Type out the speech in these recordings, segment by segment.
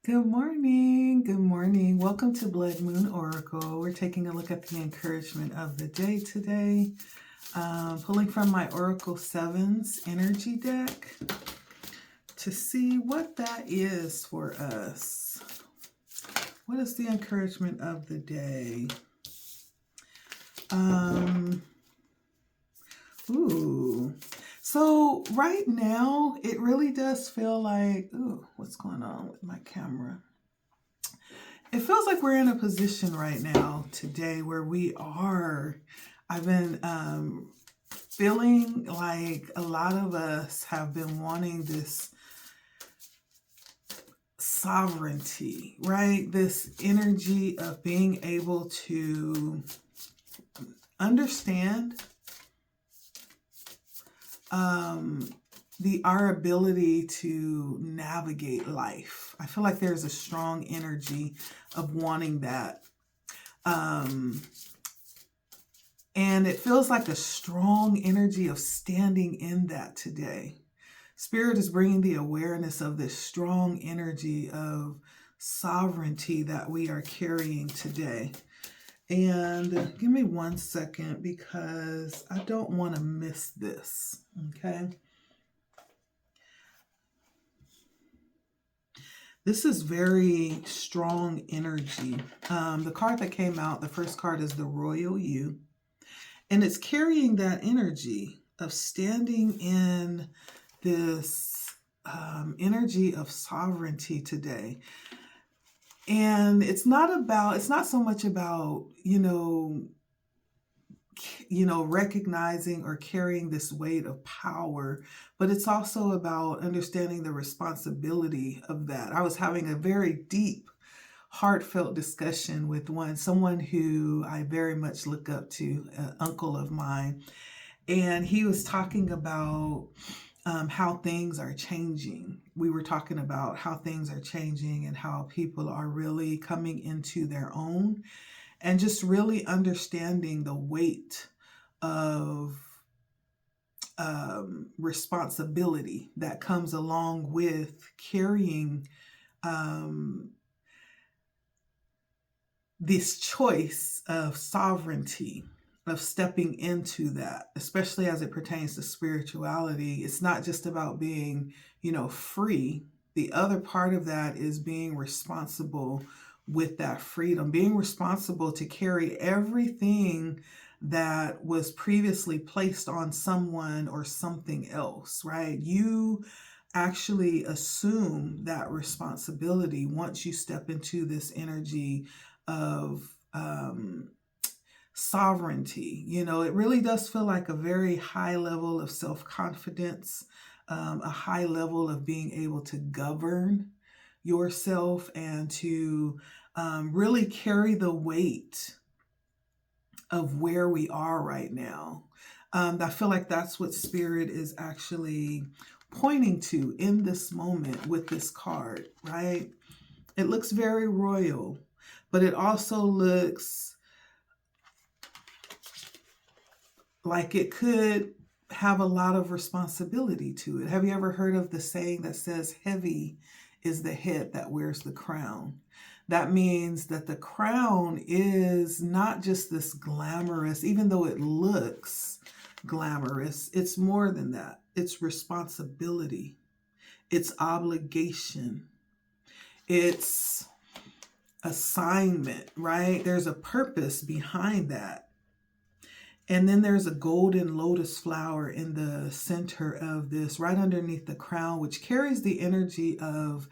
Good morning. Good morning. Welcome to Blood Moon Oracle. We're taking a look at the encouragement of the day today. Pulling from my Oracle Sevens energy deck to see what that is for us. What is the encouragement of the day? So right now, it really does feel like, what's going on with my camera? It feels like we're in a position right now today where I've been feeling like a lot of us have been wanting this sovereignty, right? This energy of being able to understand our ability to navigate life. I feel like there's a strong energy of wanting that. And it feels like a strong energy of standing in that today. Spirit is bringing the awareness of this strong energy of sovereignty that we are carrying today. And give me 1 second because I don't want to miss this, okay? This is very strong energy. The card that came out, the first card is the Royal You. And it's carrying that energy of standing in this energy of sovereignty today. And it's not so much about, recognizing or carrying this weight of power, but it's also about understanding the responsibility of that. I was having a very deep, heartfelt discussion with someone who I very much look up to, an uncle of mine, and he was talking about how things are changing. We were talking about how things are changing and how people are really coming into their own and just really understanding the weight of responsibility that comes along with carrying this choice of sovereignty, of stepping into that, especially as it pertains to spirituality. It's not just about being, free. The other part of that is being responsible with that freedom, being responsible to carry everything that was previously placed on someone or something else, right? You actually assume that responsibility once you step into this energy of sovereignty. It really does feel like a very high level of self-confidence, a high level of being able to govern yourself and to really carry the weight of where we are right now. I feel like that's what Spirit is actually pointing to in this moment with this card, right? It looks very royal, but it also looks like it could have a lot of responsibility to it. Have you ever heard of the saying that says, heavy is the head that wears the crown? That means that the crown is not just this glamorous, even though it looks glamorous, it's more than that. It's responsibility. It's obligation. It's assignment, right? There's a purpose behind that. And then there's a golden lotus flower in the center of this, right underneath the crown, which carries the energy of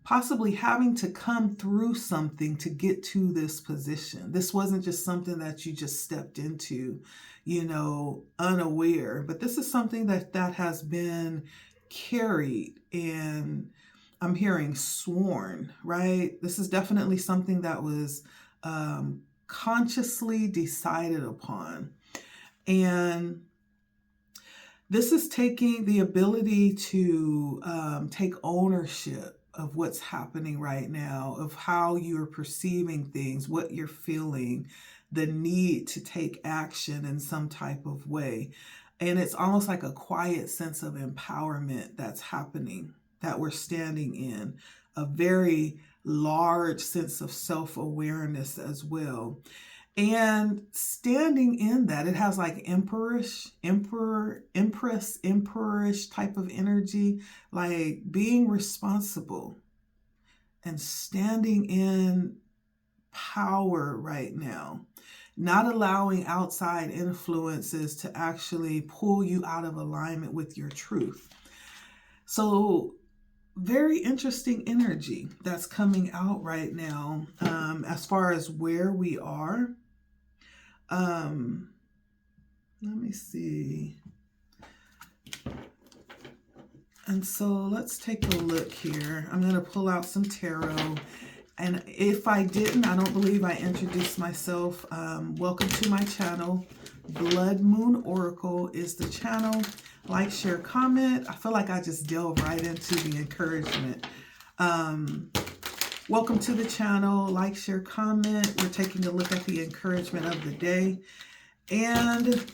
possibly having to come through something to get to this position. This wasn't just something that you just stepped into, unaware, but this is something that has been carried, and I'm hearing sworn, right? This is definitely something that was consciously decided upon. And this is taking the ability to take ownership of what's happening right now, of how you're perceiving things, what you're feeling, the need to take action in some type of way. And it's almost like a quiet sense of empowerment that's happening. that we're standing in, a very large sense of self-awareness as well. And standing in that, it has like empress type of energy, like being responsible and standing in power right now, not allowing outside influences to actually pull you out of alignment with your truth. So very interesting energy that's coming out right now, as far as where we are. Let me see. And so let's take a look here. I'm going to pull out some tarot. And if I didn't, I don't believe I introduced myself. Welcome to my channel. Blood Moon Oracle is the channel. Like, share, comment. I feel like I just delve right into the encouragement. Welcome to the channel. Like, share, comment. We're taking a look at the encouragement of the day. And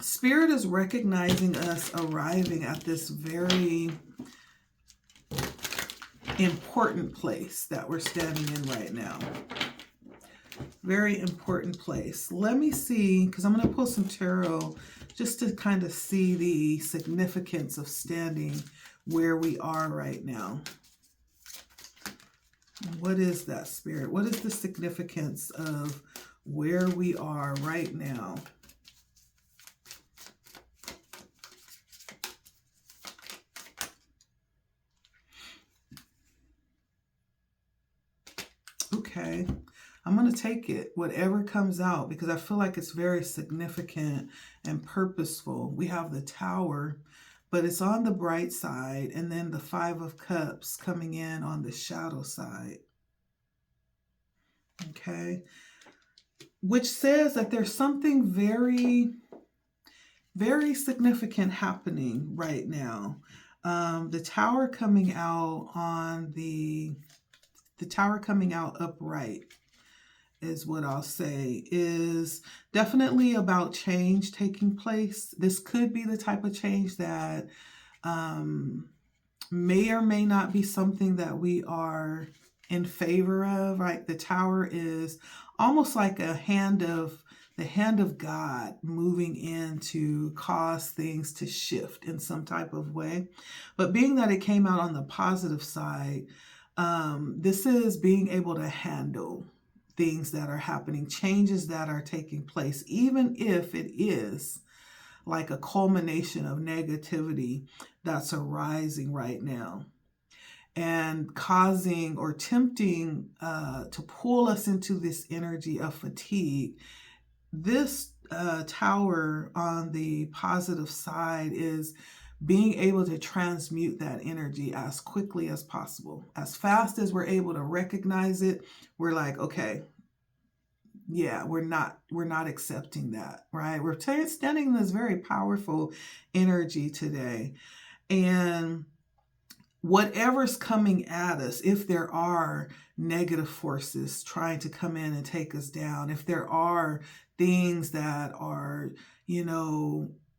Spirit is recognizing us arriving at this very important place that we're standing in right now. Very important place. Let me see, because I'm going to pull some tarot just to kind of see the significance of standing where we are right now. What is that, Spirit? What is the significance of where we are right now? Okay, I'm going to take it, whatever comes out, because I feel like it's very significant and purposeful. We have the Tower, but it's on the bright side, and then the Five of Cups coming in on the shadow side. Okay, which says that there's something very, very significant happening right now. The Tower coming out on the Tower coming out upright is what I'll say, is definitely about change taking place. This could be the type of change that may or may not be something that we are in favor of, right? The Tower is almost like the hand of God moving in to cause things to shift in some type of way. But being that it came out on the positive side, this is being able to handle things that are happening, changes that are taking place, even if it is like a culmination of negativity that's arising right now and causing or tempting to pull us into this energy of fatigue. This Tower on the positive side is being able to transmute that energy as quickly as possible. As fast as we're able to recognize it, we're like, okay, yeah, we're not accepting that, right? We're standing in this very powerful energy today. And whatever's coming at us, if there are negative forces trying to come in and take us down, if there are things that are,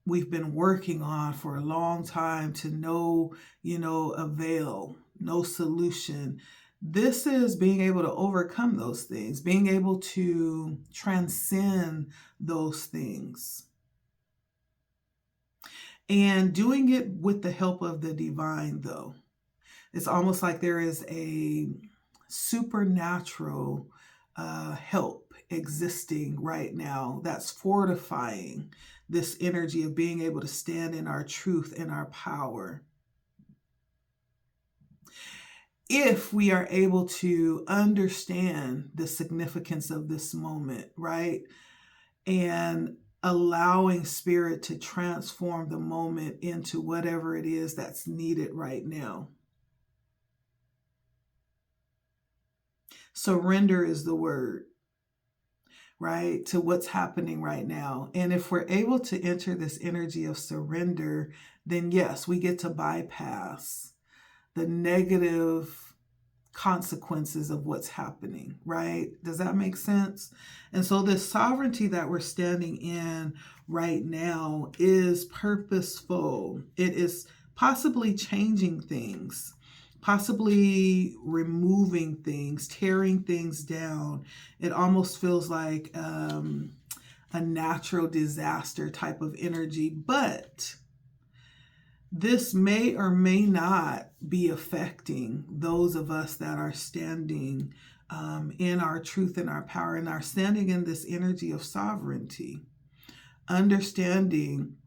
we've been working on for a long time to no, avail, no solution. This is being able to overcome those things, being able to transcend those things, and doing it with the help of the divine, though. It's almost like there is a supernatural help existing right now that's fortifying this energy of being able to stand in our truth and our power. If we are able to understand the significance of this moment, right? And allowing Spirit to transform the moment into whatever it is that's needed right now. Surrender is the word, right, to what's happening right now. And if we're able to enter this energy of surrender, then yes, we get to bypass the negative consequences of what's happening, right? Does that make sense? And so this sovereignty that we're standing in right now is purposeful. It is possibly changing things, possibly removing things, tearing things down. It almost feels like a natural disaster type of energy, but this may or may not be affecting those of us that are standing in our truth and our power, and are standing in this energy of sovereignty, understanding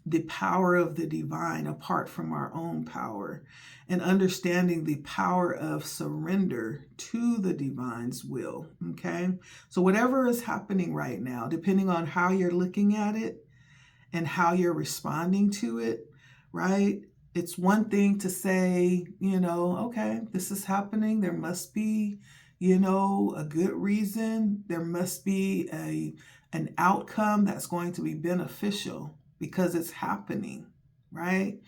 the power of the divine apart from our own power, and understanding the power of surrender to the divine's will. Okay, so whatever is happening right now, depending on how you're looking at it and how you're responding to it, right? It's one thing to say, okay, this is happening. There must be, a good reason. There must be an outcome that's going to be beneficial because it's happening, right?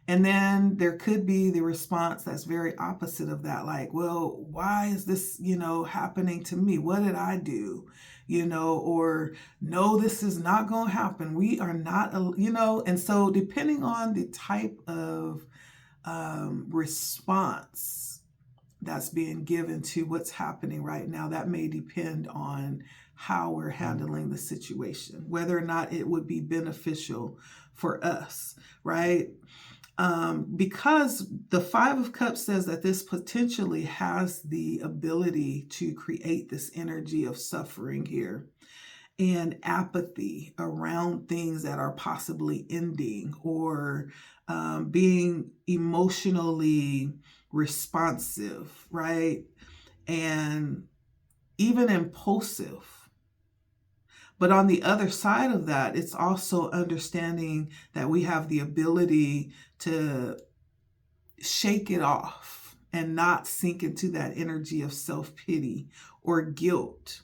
And then there could be the response that's very opposite of that. Like, well, why is this, happening to me? What did I do? Or no, this is not going to happen. We are not, and so depending on the type of response that's being given to what's happening right now, that may depend on how we're handling the situation, whether or not it would be beneficial for us, right? Because the Five of Cups says that this potentially has the ability to create this energy of suffering here and apathy around things that are possibly ending, or being emotionally responsive, right? And even impulsive. But on the other side of that, it's also understanding that we have the ability to shake it off and not sink into that energy of self-pity or guilt.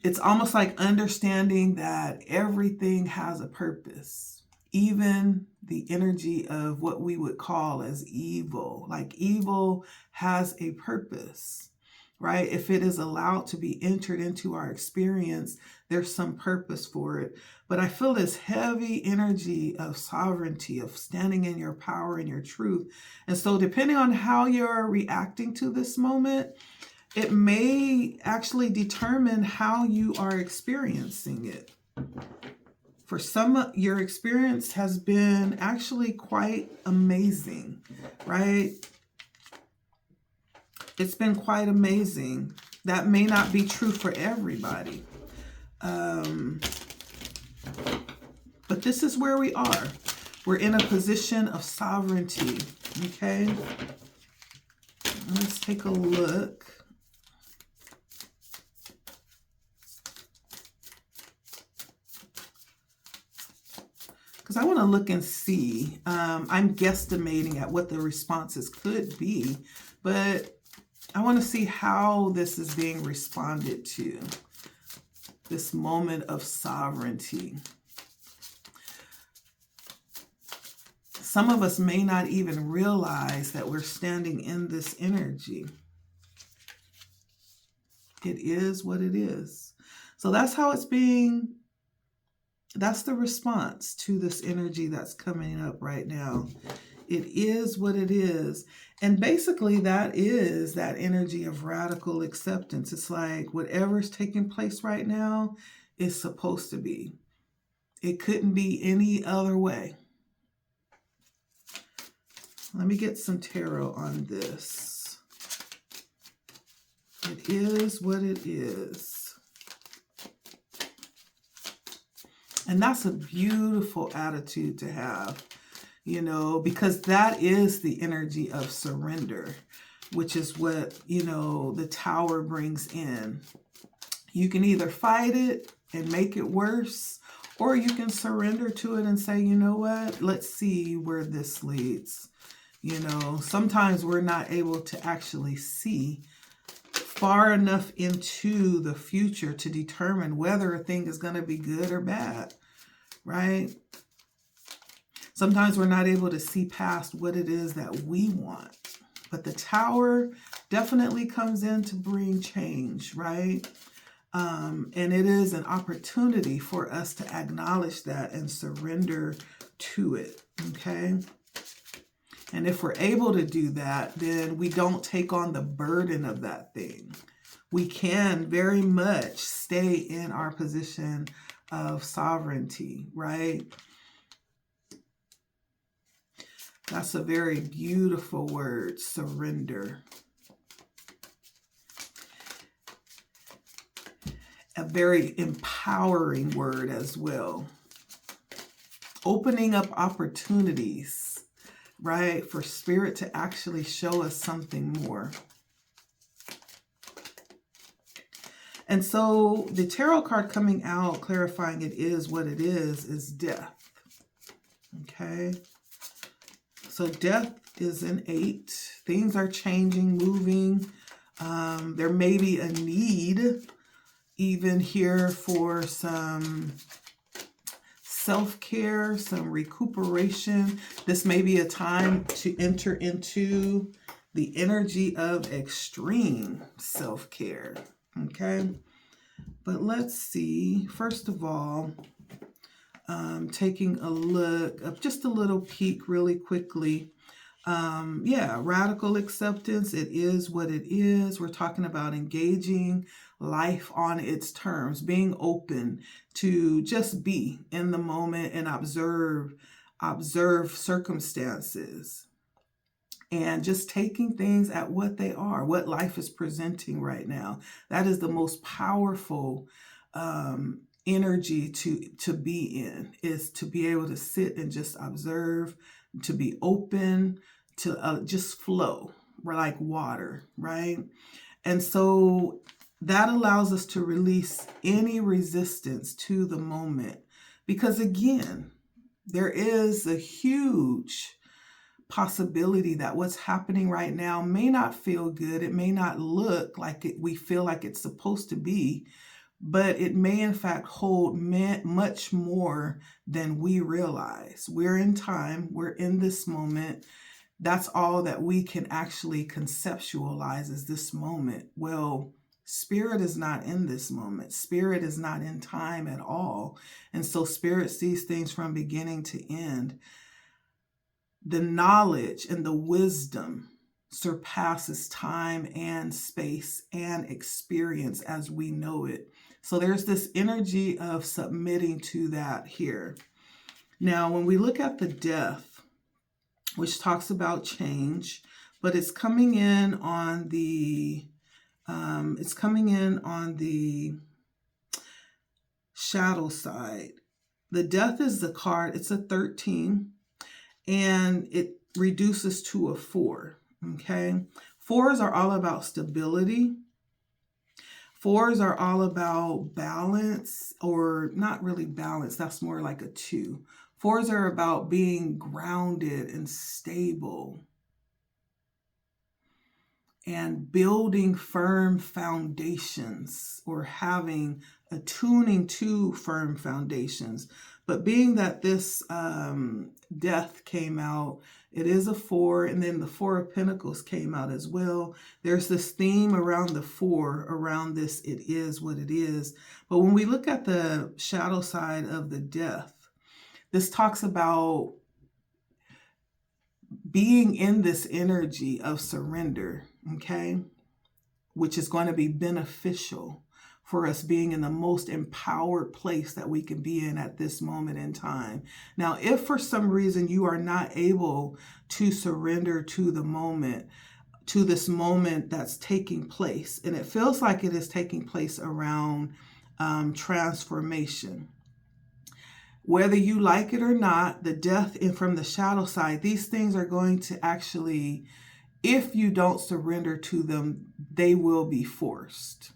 It's almost like understanding that everything has a purpose, even the energy of what we would call as evil. Like evil has a purpose, right? If it is allowed to be entered into our experience, there's some purpose for it. But I feel this heavy energy of sovereignty, of standing in your power and your truth. And so depending on how you're reacting to this moment, it may actually determine how you are experiencing it. For some, your experience has been actually quite amazing, right? It's been quite amazing. That may not be true for everybody. But this is where we are. We're in a position of sovereignty, okay? Let's take a look. Because I want to look and see. I'm guesstimating at what the responses could be, but I want to see how this is being responded to, this moment of sovereignty. Some of us may not even realize that we're standing in this energy. It is what it is. So that's how it's being. That's the response to this energy that's coming up right now. It is what it is. And basically that is that energy of radical acceptance. It's like whatever's taking place right now is supposed to be. It couldn't be any other way. Let me get some tarot on this. It is what it is. And that's a beautiful attitude to have, because that is the energy of surrender, which is what, the Tower brings in. You can either fight it and make it worse, or you can surrender to it and say, you know what, let's see where this leads. Sometimes we're not able to actually see far enough into the future to determine whether a thing is going to be good or bad, right? Sometimes we're not able to see past what it is that we want. But the Tower definitely comes in to bring change, right? And it is an opportunity for us to acknowledge that and surrender to it, okay? And if we're able to do that, then we don't take on the burden of that thing. We can very much stay in our position of sovereignty, right? That's a very beautiful word, surrender. A very empowering word as well. Opening up opportunities, right, for Spirit to actually show us something more. And so the tarot card coming out, clarifying it is what it is death. Okay. So death is an 8. Things are changing, moving. There may be a need even here for some self-care, some recuperation. This may be a time to enter into the energy of extreme self-care. Okay, but let's see. First of all, taking a look, just a little peek really quickly. Yeah, radical acceptance. It is what it is. We're talking about engaging life on its terms, being open to just be in the moment and observe circumstances, and just taking things at what they are, what life is presenting right now. That is the most powerful energy to be in, is to be able to sit and just observe, to be open, to just flow like water, right? And so that allows us to release any resistance to the moment, because again, there is a huge possibility that what's happening right now may not feel good. It may not look like we feel like it's supposed to be, but it may in fact hold much more than we realize. We're in time. We're in this moment. That's all that we can actually conceptualize is this moment. Well, Spirit is not in this moment. Spirit is not in time at all. And so Spirit sees things from beginning to end. The knowledge and the wisdom surpasses time and space and experience as we know it. So there's this energy of submitting to that here. Now, when we look at the death, which talks about change, but it's coming in on the shadow side. The death is the card. It's a 13. And it reduces to a 4, okay? 4s are all about stability. 4s are all about balance, or not really balance. That's more like a 2. 4s are about being grounded and stable and building firm foundations, or having attuning to firm foundations. But being that this death came out, it is a 4, and then the 4 of Pentacles came out as well. There's this theme around the 4, around this, it is what it is. But when we look at the shadow side of the death, this talks about being in this energy of surrender, okay, which is going to be beneficial for us being in the most empowered place that we can be in at this moment in time. Now, if for some reason you are not able to surrender to the moment, to this moment that's taking place, and it feels like it is taking place around transformation, whether you like it or not, the death and from the shadow side, these things are going to actually, if you don't surrender to them, they will be forced.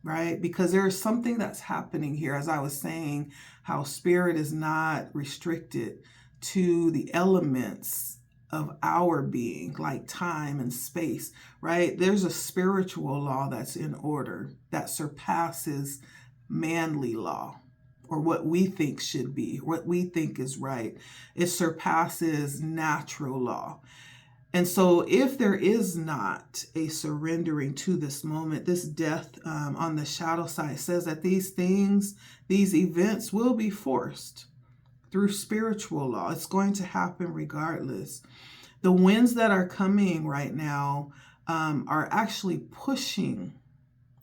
Right? Because there's something that's happening here. As I was saying, how Spirit is not restricted to the elements of our being, like time and space, right? There's a spiritual law that's in order that surpasses manly law, or what we think should be, what we think is right. It surpasses natural law. And so if there is not a surrendering to this moment, this death on the shadow side says that these things, these events will be forced through spiritual law. It's going to happen regardless. The winds that are coming right now are actually pushing.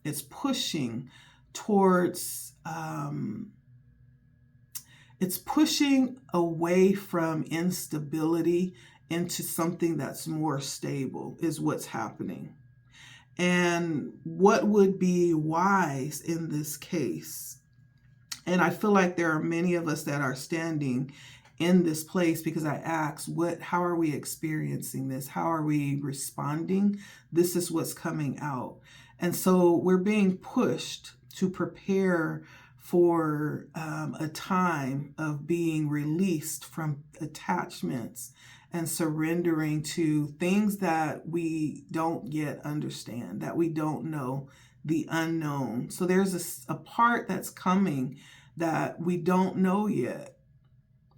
It's pushing towards, it's pushing away from instability into something that's more stable is what's happening. And what would be wise in this case? And I feel like there are many of us that are standing in this place because I asked, how are we experiencing this? How are we responding? This is what's coming out. And so we're being pushed to prepare for a time of being released from attachments and surrendering to things that we don't yet understand, that we don't know, the unknown. So there's a part that's coming that we don't know yet,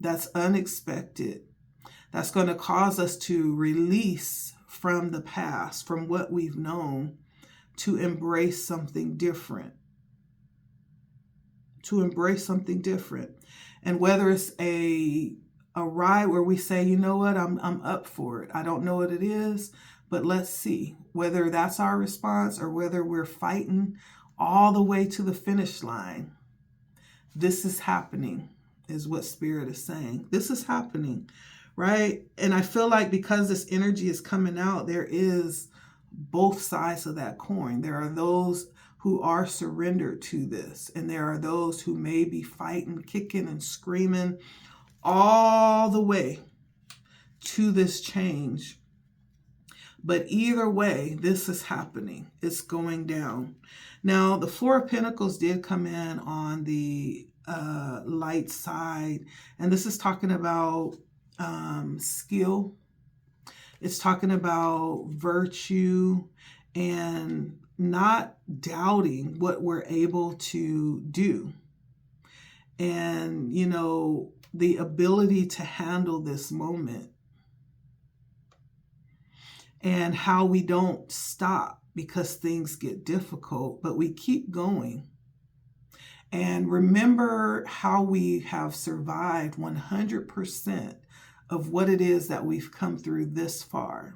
that's unexpected, that's going to cause us to release from the past, from what we've known, to embrace something different. To embrace something different. And whether it's a ride where we say, you know what, I'm up for it. I don't know what it is, but let's see. Whether that's our response or whether we're fighting all the way to the finish line. This is happening, is what Spirit is saying. This is happening, right? And I feel like because this energy is coming out, there is both sides of that coin. There are those who are surrendered to this, and there are those who may be fighting, kicking, and screaming all the way to this change. But either way, this is happening. It's going down. Now, the Four of Pentacles did come in on the light side, and this is talking about skill. It's talking about virtue and not doubting what we're able to do. And, you know, the ability to handle this moment. And how we don't stop because things get difficult, but we keep going. And remember how we have survived 100% of what it is that we've come through this far.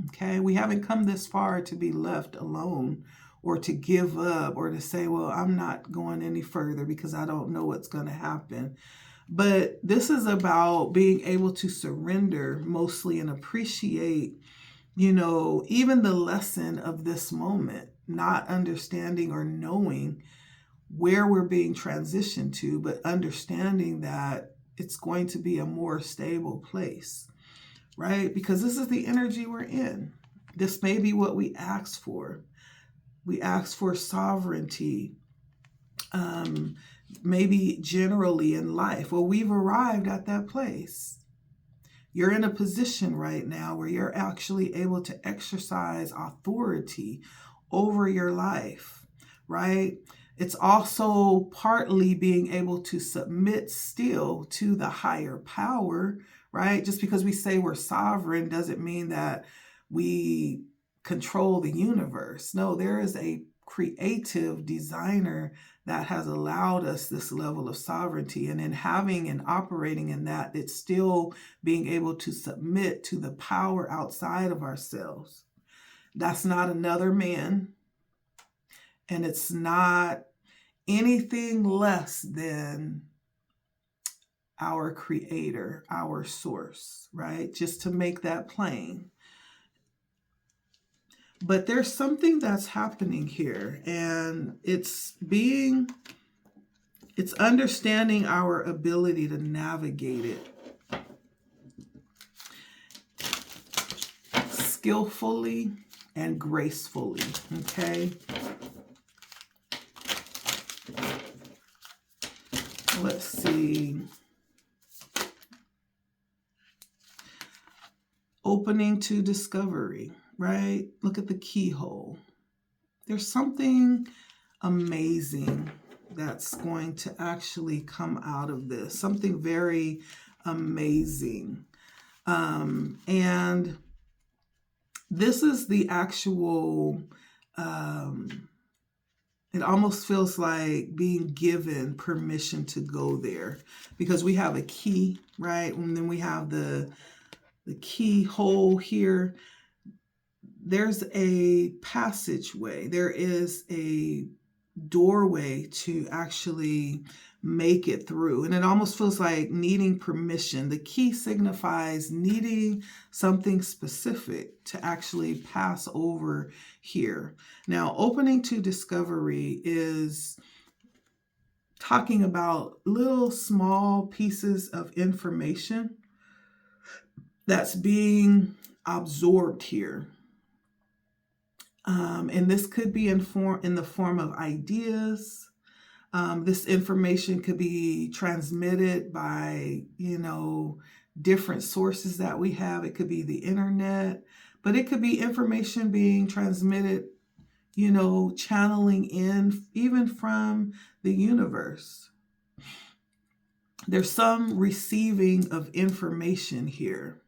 Okay, we haven't come this far to be left alone or to give up or to say, well, I'm not going any further because I don't know what's going to happen. But this is about being able to surrender mostly and appreciate, you know, even the lesson of this moment, not understanding or knowing where we're being transitioned to, but understanding that it's going to be a more stable place, right? Because this is the energy we're in. This may be what we asked for. We asked for sovereignty, maybe generally in life. Well, we've arrived at that place. You're in a position right now where you're actually able to exercise authority over your life, right? It's also partly being able to submit still to the higher power, right? Just because we say we're sovereign doesn't mean that we control the universe. No, there is a creative designer that has allowed us this level of sovereignty. And in having and operating in that, it's still being able to submit to the power outside of ourselves. That's not another man. And it's not anything less than our creator, our source, right? Just to make that plain. But there's something that's happening here, and it's understanding our ability to navigate it skillfully and gracefully, okay? Let's see. Opening to discovery, right? Look at the keyhole. There's something amazing that's going to actually come out of this. Something very amazing. And this is the actual, it almost feels like being given permission to go there, because we have a key, right? And then we have the keyhole here. There's a passageway. There is a doorway to actually make it through. And it almost feels like needing permission. The key signifies needing something specific to actually pass over here. Now, opening to discovery is talking about little small pieces of information that's being absorbed here. And this could be in the form of ideas. This information could be transmitted by, different sources that we have. It could be the internet, but it could be information being transmitted, channeling in even from the universe. There's some receiving of information here.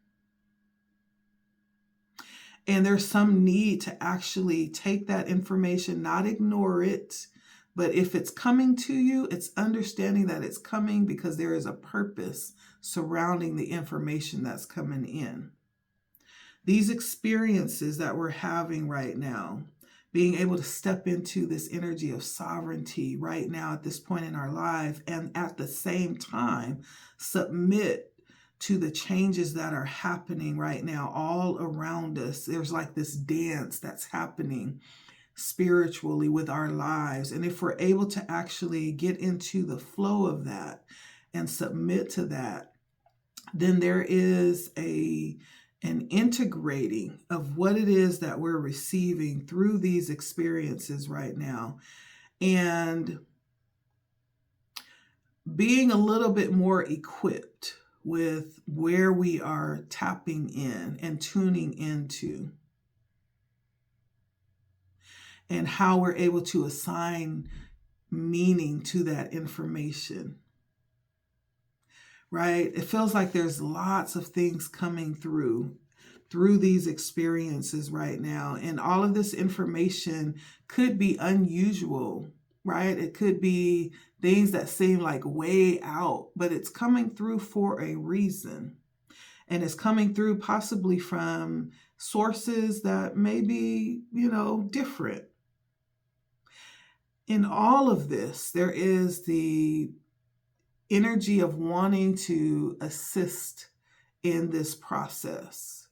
And there's some need to actually take that information, not ignore it, but if it's coming to you, it's understanding that it's coming because there is a purpose surrounding the information that's coming in. These experiences that we're having right now, being able to step into this energy of sovereignty right now at this point in our life, and at the same time, submit to the changes that are happening right now all around us. There's like this dance that's happening spiritually with our lives. And if we're able to actually get into the flow of that and submit to that, then there is an integrating of what it is that we're receiving through these experiences right now. And being a little bit more equipped with where we are tapping in and tuning into, and how we're able to assign meaning to that information, right? It feels like there's lots of things coming through these experiences right now. And all of this information could be unusual, right? It could be things that seem like way out, but it's coming through for a reason. And it's coming through possibly from sources that may be, different. In all of this, there is the energy of wanting to assist in this process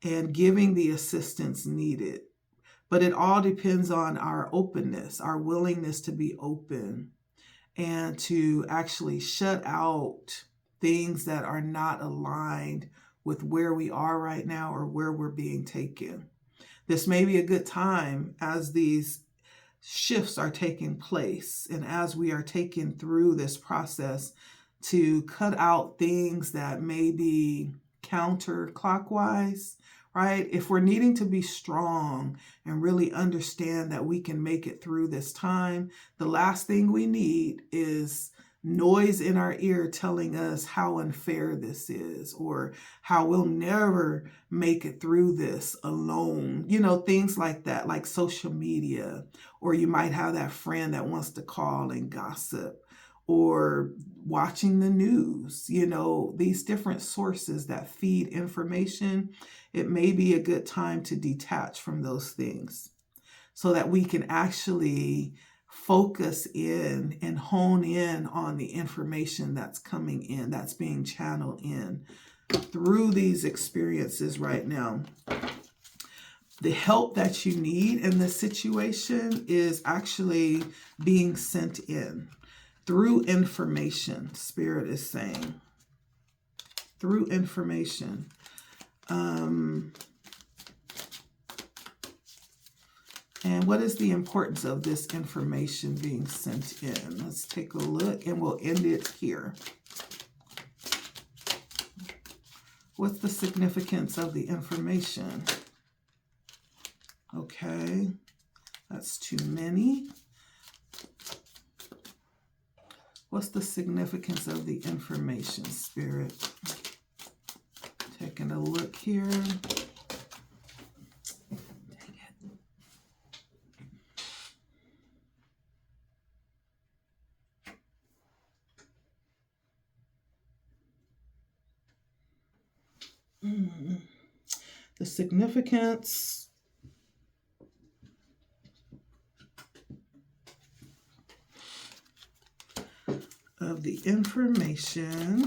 and giving the assistance needed. But it all depends on our openness, our willingness to be open and to actually shut out things that are not aligned with where we are right now or where we're being taken. This may be a good time as these shifts are taking place and as we are taken through this process to cut out things that may be counterclockwise, right? If we're needing to be strong and really understand that we can make it through this time, the last thing we need is noise in our ear telling us how unfair this is or how we'll never make it through this alone. Things like that, like social media, or you might have that friend that wants to call and gossip, or watching the news, these different sources that feed information. It may be a good time to detach from those things so that we can actually focus in and hone in on the information that's coming in, that's being channeled in through these experiences right now. The help that you need in this situation is actually being sent in through information, Spirit is saying. Through information. And what is the importance of this information being sent in? Let's take a look and we'll end it here. What's the significance of the information? Okay, that's too many. What's the significance of the information, Spirit? Taking a look here. The significance of the information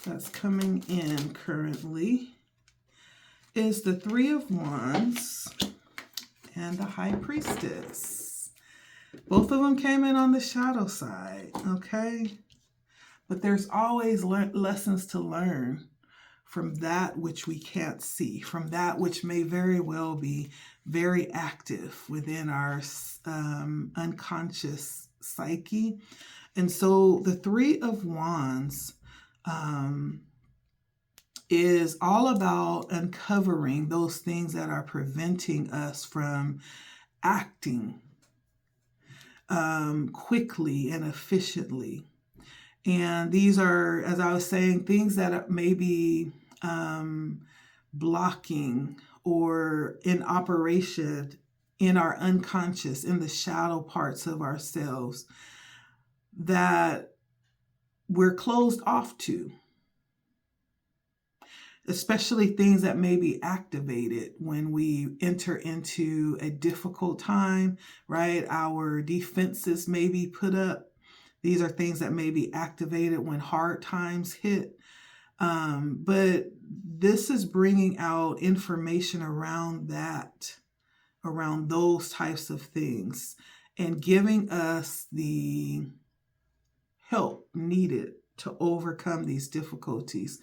that's coming in currently is the Three of Wands and the High Priestess. Both of them came in on the shadow side, okay? But there's always lessons to learn from that which we can't see, from that which may very well be very active within our unconscious psyche. And so the Three of Wands is all about uncovering those things that are preventing us from acting quickly and efficiently. And these are, as I was saying, things that may be blocking or in operation in our unconscious, in the shadow parts of ourselves that we're closed off to. Especially things that may be activated when we enter into a difficult time, right? Our defenses may be put up. These are things that may be activated when hard times hit. But this is bringing out information around that, around those types of things, and giving us the help needed to overcome these difficulties.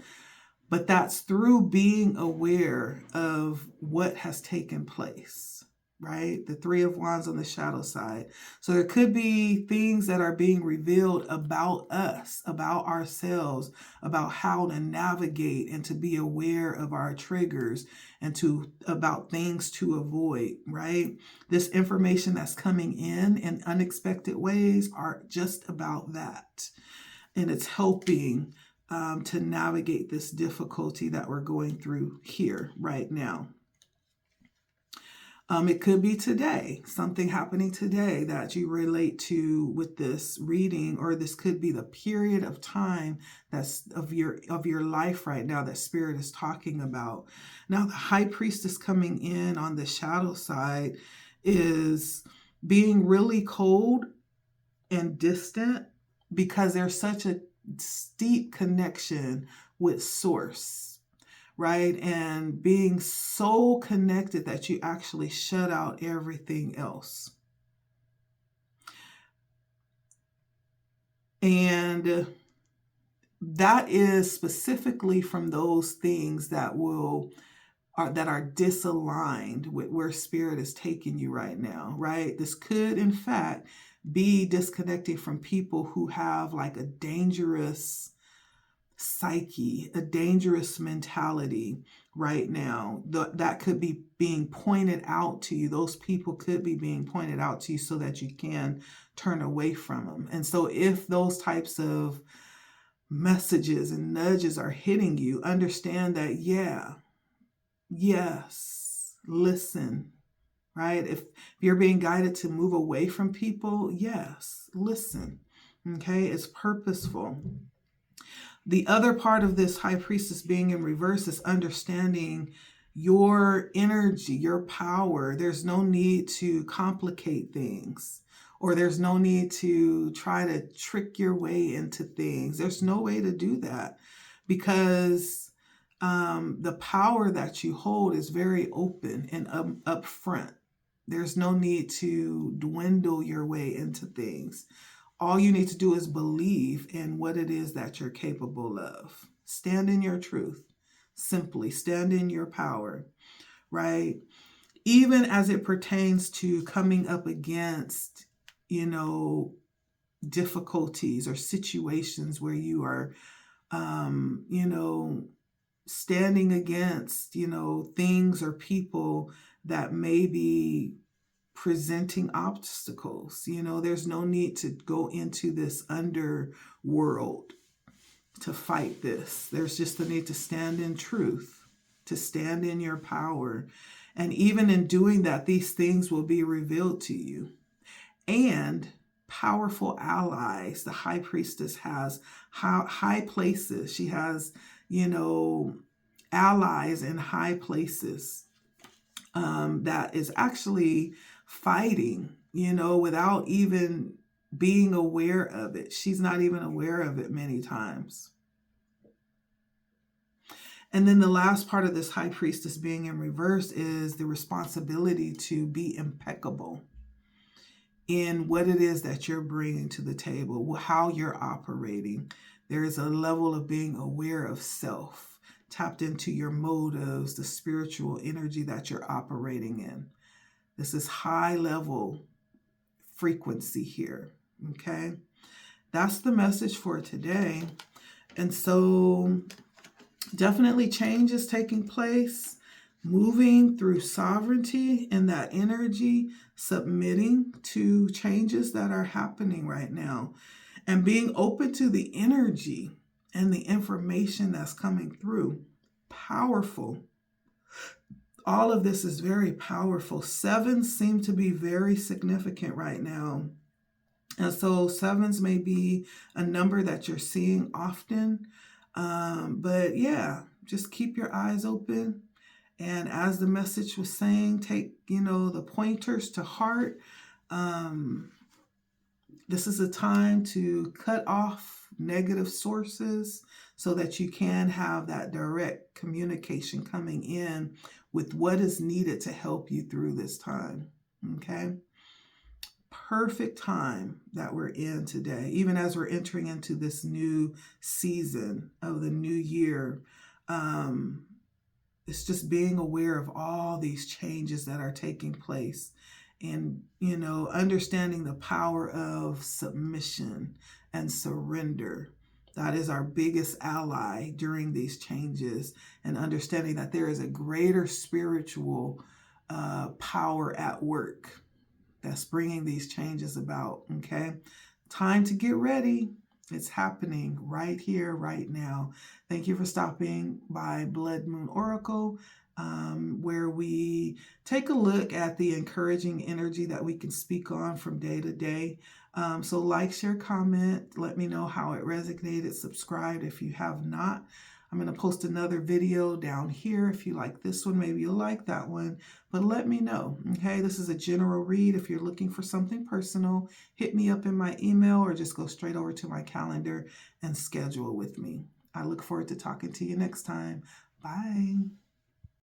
But that's through being aware of what has taken place, right? The Three of Wands on the shadow side. So there could be things that are being revealed about us, about ourselves, about how to navigate and to be aware of our triggers and about things to avoid, right? This information that's coming in unexpected ways are just about that. And it's helping to navigate this difficulty that we're going through here right now. It could be today, something happening today that you relate to with this reading, or this could be the period of time that's of your life right now that Spirit is talking about. Now, the High Priestess coming in on the shadow side is being really cold and distant because there's such a steep connection with Source, right? And being so connected that you actually shut out everything else. And that is specifically from those things that are disaligned with where Spirit is taking you right now, right? This could, in fact, be disconnecting from people who have like a dangerous psyche, a dangerous mentality right now. That could be being pointed out to you. Those people could be being pointed out to you so that you can turn away from them. And so if those types of messages and nudges are hitting you, understand that, yes, listen. Right? If you're being guided to move away from people, yes, listen. Okay? It's purposeful. The other part of this High Priestess being in reverse is understanding your energy, your power. There's no need to complicate things, or there's no need to try to trick your way into things. There's no way to do that because the power that you hold is very open and upfront. There's no need to dwindle your way into things. All you need to do is believe in what it is that you're capable of. Stand in your truth. Simply stand in your power, right? Even as it pertains to coming up against, difficulties or situations where you are, standing against, things or people that may be presenting obstacles. There's no need to go into this underworld to fight this. There's just the need to stand in truth, to stand in your power. And even in doing that, these things will be revealed to you. And powerful allies. The high priestess has high places. She has, allies in high places that is actually fighting, without even being aware of it. She's not even aware of it many times. And then the last part of this high priestess being in reverse is the responsibility to be impeccable in what it is that you're bringing to the table, how you're operating. There is a level of being aware of self, tapped into your motives, the spiritual energy that you're operating in. This is high level frequency here, okay? That's the message for today. And so definitely change is taking place, moving through sovereignty in that energy, submitting to changes that are happening right now, and being open to the energy and the information that's coming through. Powerful. All of this is very powerful. Sevens seem to be very significant right now. And so sevens may be a number that you're seeing often. But yeah, just keep your eyes open. And as the message was saying, take, the pointers to heart. This is a time to cut off negative sources so that you can have that direct communication coming in with what is needed to help you through this time. Okay? Perfect time that we're in today, even as we're entering into this new season of the new year. It's just being aware of all these changes that are taking place and, understanding the power of submission and surrender. That is our biggest ally during these changes, and understanding that there is a greater spiritual power at work that's bringing these changes about, okay? Time to get ready. It's happening right here, right now. Thank you for stopping by Blood Moon Oracle, where we take a look at the encouraging energy that we can speak on from day to day. So like, share, comment, let me know how it resonated, subscribe if you have not. I'm going to post another video down here. If you like this one, maybe you'll like that one, but let me know. Okay, this is a general read. If you're looking for something personal, hit me up in my email or just go straight over to my calendar and schedule with me. I look forward to talking to you next time. Bye.